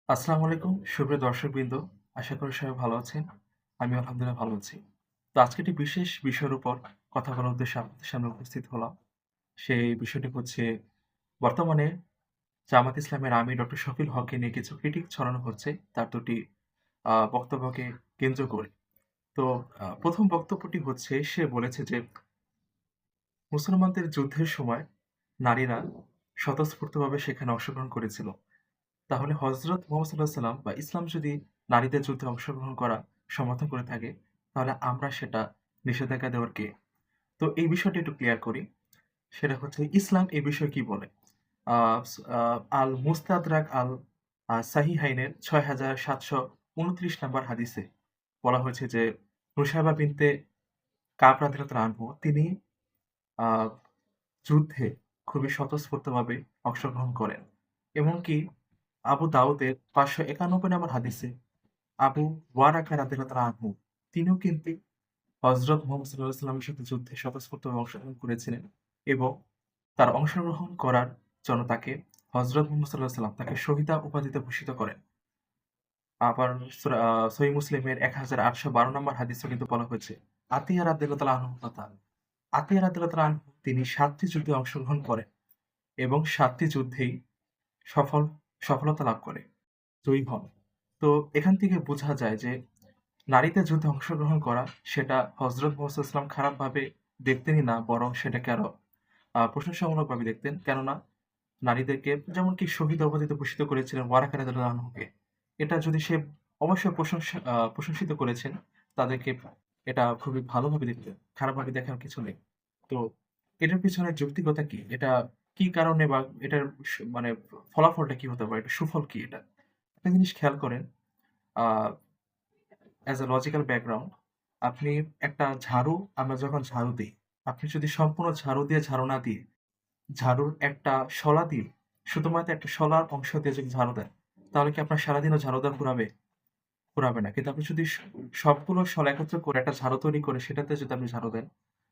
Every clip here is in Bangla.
আসসালামু আলাইকুম সুপ্রিয় দর্শকবৃন্দ। আশা করি সবাই ভালো আছেন। আমি আলহামদুলিল্লাহ ভালো আছি। তো আজকে একটি বিশেষ বিষয়ের উপর কথা বলার উদ্দেশ্যে আপনাদের সামনে উপস্থিত হলাম। সেই বিষয়টি হচ্ছে বর্তমানে জামাত ইসলামের আমির ডক্টর শফিউল হককে নিয়ে কিছু ক্রিটিক ছড়ানো হচ্ছে তার ২ টি বক্তব্যকে কেন্দ্র করে। তো ১ম বক্তব্যটি হচ্ছে সে বলেছে যে মুসলমানদের যুদ্ধের সময় নারীরা স্বতঃস্ফূর্তভাবে সেখানে অংশগ্রহণ করেছিল। তাহলে হযরত মুহাম্মদ সাঃ বা ইসলাম যদি নারীদের যুদ্ধে অংশগ্রহণ করা সমর্থন করে থাকে, তাহলে আমরা সেটা নিষেধাজ্ঞা দেওয়ার কে? তো এই বিষয়টি একটু ক্লিয়ার করি। সেটা হচ্ছে ইসলাম এ বিষয়ে কি বলে? আ স আ আল মুস্তাদরাক আল সাহিহাইনের ৬৭২৯ নম্বর হাদিসে বলা হয়েছে যে, নুসাইবা বিনতে কাব রাদিয়াল্লাহু আনহু তিনি আ যুদ্ধে খুবই স্বতঃস্ফূর্তভাবে অংশগ্রহণ করেন। এমনকি আবু দাউদের ৫৯১ নম্বর হাদিসে আবু ওয়ারাকা রাদিয়াল্লাহু তাআলা আনহু তিনিও কিন্তু হযরত মুহাম্মদ সাল্লাল্লাহু আলাইহি ওয়াসাল্লামের সাথে যুদ্ধে স্বতঃস্ফূর্তভাবে অংশগ্রহণ করেছিলেন এবং তার অংশগ্রহণ করার জন্য তাকে হযরত মুহাম্মদ সাল্লাল্লাহু আলাইহি ওয়াসাল্লাম তাকে শহীদা উপাধিতে ভূষিত করেন। আবার সহিহ মুসলিমের ১৮১২ নম্বর হাদিসেও কিন্তু বলা হয়েছে, আতিয়া রাদিয়াল্লাহু তাআলা আনহুর কথা। আতিয়া রাদিয়াল্লাহু তাআলা আনহু তিনি ৭ টি যুদ্ধে অংশগ্রহণ করেন এবং ৭ টি যুদ্ধেই সফল সফলতা লাভ করে, জয়ী হন। তো এখান থেকে বোঝা যায় যে নারীদের যুদ্ধে অংশগ্রহণ করা সেটা হযরত মুহাম্মদ সাঃ খারাপভাবে দেখতেনই না, বরং সেটাকে আরো প্রশংসামূলকভাবে দেখতেন। কেননা নারীদেরকে যেমনকি শহীদ উপাধিতে ভূষিত করেছিলেন ওয়ারাকা রাদিয়াল্লাহু আনহুকে। এটা যদি সে অবশ্যই প্রশংসিত করেছেন, তাদেরকে এটা খুবই ভালোভাবে দেখতেন। খারাপভাবে দেখার কিছু নেই। তো এটার পিছনে যৌক্তিকতা কি? এটা কি কারণে বা এটার মানে ফলাফলটা কি হতে পারে? এটার সুফল কি এটা? একটা জিনিস খেয়াল করেন, আ অ্যাজ আ লজিক্যাল ব্যাকগ্রাউন্ড, আপনি একটা ঝাড়ু আমরা যখন ঝাড়ু দেই, আপনি যদি সম্পূর্ণ ঝাড়ু দিয়ে ঝাড়ু না দিয়ে, ঝাড়ুর একটা শলা দিয়ে, শুধুমাত্র একটা শলার অংশ দিয়ে যদি ঝাড়ু দেন, তাহলে কি আপনার সারাদিনও ঝাড়ু দেওয়া ফুরাবে? ফুরাবে না। কিন্তু আপনি যদি সবগুলো শলা একত্র করে একটা ঝাড়ু তৈরি করে সেটাতে যদি আপনি ঝাড়ু দেন,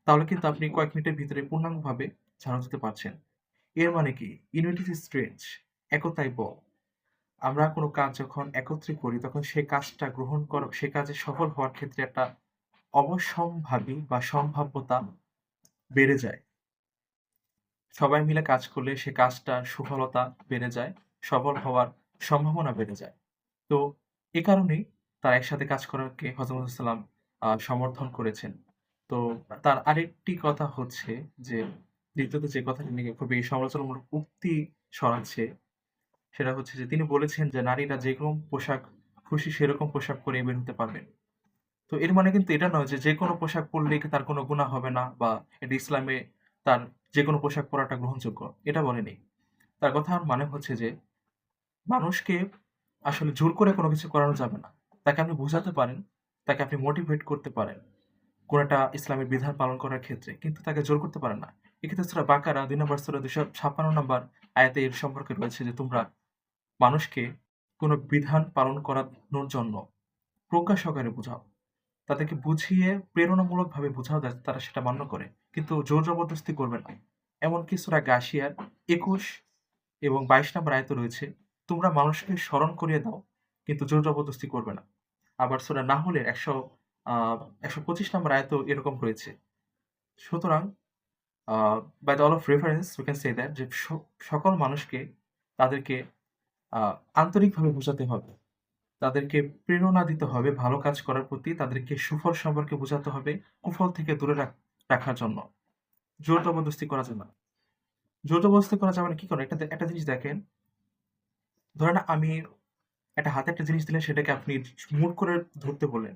তাহলে কিন্তু আপনি কয়েক মিনিটের ভিতরে পূর্ণাঙ্গভাবে ঝাড়ু দিতে পারছেন। এর মানে কি? ইউনিটি ইস স্ট্রেংথ, একতাই বল। আমরা কোন কাজ যখন একত্রে করি তখন সে কাজটা গ্রহণ করা সে কাজে সফল হওয়ার ক্ষেত্রে একটা অবশ্যম্ভাবী বা সম্ভাব্যতা বেড়ে যায়। সবাই মিলে কাজ করলে সে কাজটার সুফলতা বেড়ে যায়, সফল হওয়ার সম্ভাবনা বেড়ে যায়। তো এ কারণেই তারা একসাথে কাজ করাকে হযরত মুহাম্মদ সাল্লাম সমর্থন করেছেন। তো তার আরেকটি কথা হচ্ছে যে, দ্বিতীয়ত যে কথাটি নিয়ে খুবই সমালোচনামূলক উক্তি ছড়াচ্ছে, সেটা হচ্ছে যে তিনি বলেছেন যে, নারীরা যেরকম পোশাক খুশি সেরকম পোশাক পরে বের হতে পারবেন। তো এর মানে কিন্তু এটা নয় যে, যেকোনো পোশাক পরলেই কি তার কোনো গুনাহ হবে না বা এটা ইসলামে তার যেকোনো পোশাক পরাটা গ্রহণযোগ্য। এটা বলেনি। তার কথার মানে হচ্ছে যে, মানুষকে আসলে জোর করে কোনো কিছু করানো যাবে না। তাকে আপনি বুঝাতে পারেন, তাকে আপনি মোটিভেট করতে পারেন, কোন একটা ইসলামের বিধান পালন করার ক্ষেত্রে। কিন্তু তাকে জোর করতে পারেন না। এক্ষেত্রে সূরা বাকারা ২ নম্বর সূরা ২৫৬ নম্বর আয়াতে এর সম্পর্কে রয়েছে যে, তোমরা মানুষকে কোন বিধান পালন করানোর জন্য প্রজ্ঞা সহকারে বুঝাও। তাদেরকে বুঝিয়ে প্রেরণামূলকভাবে বুঝাও যাতে তারা সেটা মান্য করে। কিন্তু জোর জবরদস্তি করবে না। এমনকি সূরা গাশিয়ার ২১ এবং ২২ নম্বর আয়াতে রয়েছে, তোমরা মানুষকে স্মরণ করিয়ে দাও, কিন্তু জোর জবরদস্তি করবে না। আবার সূরা নাহলের আ ১২৫ নম্বর আয়াতেও এরকম রয়েছে। সুতরাং আ by the all of reference we can say that যে সকল মানুষকে তাদেরকে আ আন্তরিকভাবে বোঝাতে হবে। তাদেরকে প্রেরণা দিতে হবে ভালো কাজ করার প্রতি, তাদেরকে সুফল সম্পর্কে বোঝাতে হবে, কুফল থেকে দূরে রাখার জন্য। জোর জবরদস্তি করা যাবে না। জোর জবরদস্তি করা যাবে না কি কারণে? একটা জিনিস দেখেন, ধরেন আমি একটা হাতে একটা জিনিস দিলেন সেটাকে আপনি মুট করে ধরতে বললেন।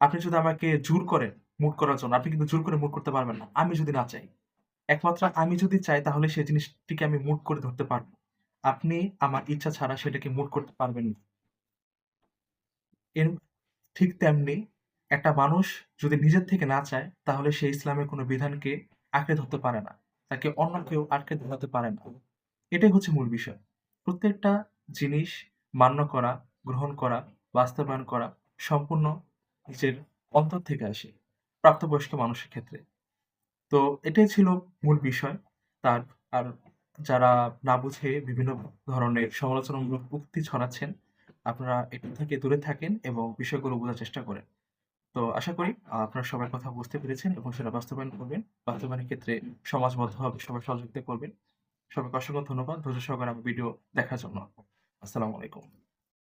আপনি যদি আমাকে জোর করেন মুট করার জন্য, আপনি কিন্তু জোর করে মুট করতে পারবেন না। আমি যদি না চাই। একমাত্র আমি যদি চাই তাহলে সেই জিনিসটিকে আমি মুট করে ধরতে পারব। আপনি আমার ইচ্ছা ছাড়া সেটাকে মুট করতে পারবেন না। এর ঠিক তেমনি একটা মানুষ যদি নিজের থেকে না চায়, তাহলে সে ইসলামের কোন বিধানকে আঁকড়ে ধরতে পারে না। তাকে অন্য কেউ আটকে ধরাতে পারে না। এটাই হচ্ছে মূল বিষয়। প্রত্যেকটা জিনিস মান্য করা, গ্রহণ করা, বাস্তবায়ন করা সম্পূর্ণ নিজের অন্তর থেকে আসে, প্রাপ্তবয়স্ক মানুষের ক্ষেত্রে। তো এটাই ছিল মূল বিষয়। তার আর যারা না বুঝে বিভিন্ন ধরনের সমালোচনামূলক উক্তি ছড়াচ্ছেন, আপনারা এটি থেকে দূরে থাকেন এবং বিষয়গুলো বোঝার চেষ্টা করেন। তো আশা করি আপনারা সবাই কথা বুঝতে পেরেছেন এবং সেটা বাস্তবায়ন করবেন। বাস্তবায়নের ক্ষেত্রে সমাজবদ্ধভাবে সবাই সহযোগিতা করবেন। সবাইকে অসংখ্য ধন্যবাদ ধৈর্য সহকারে আমার ভিডিও দেখার জন্য। আসসালামু আলাইকুম।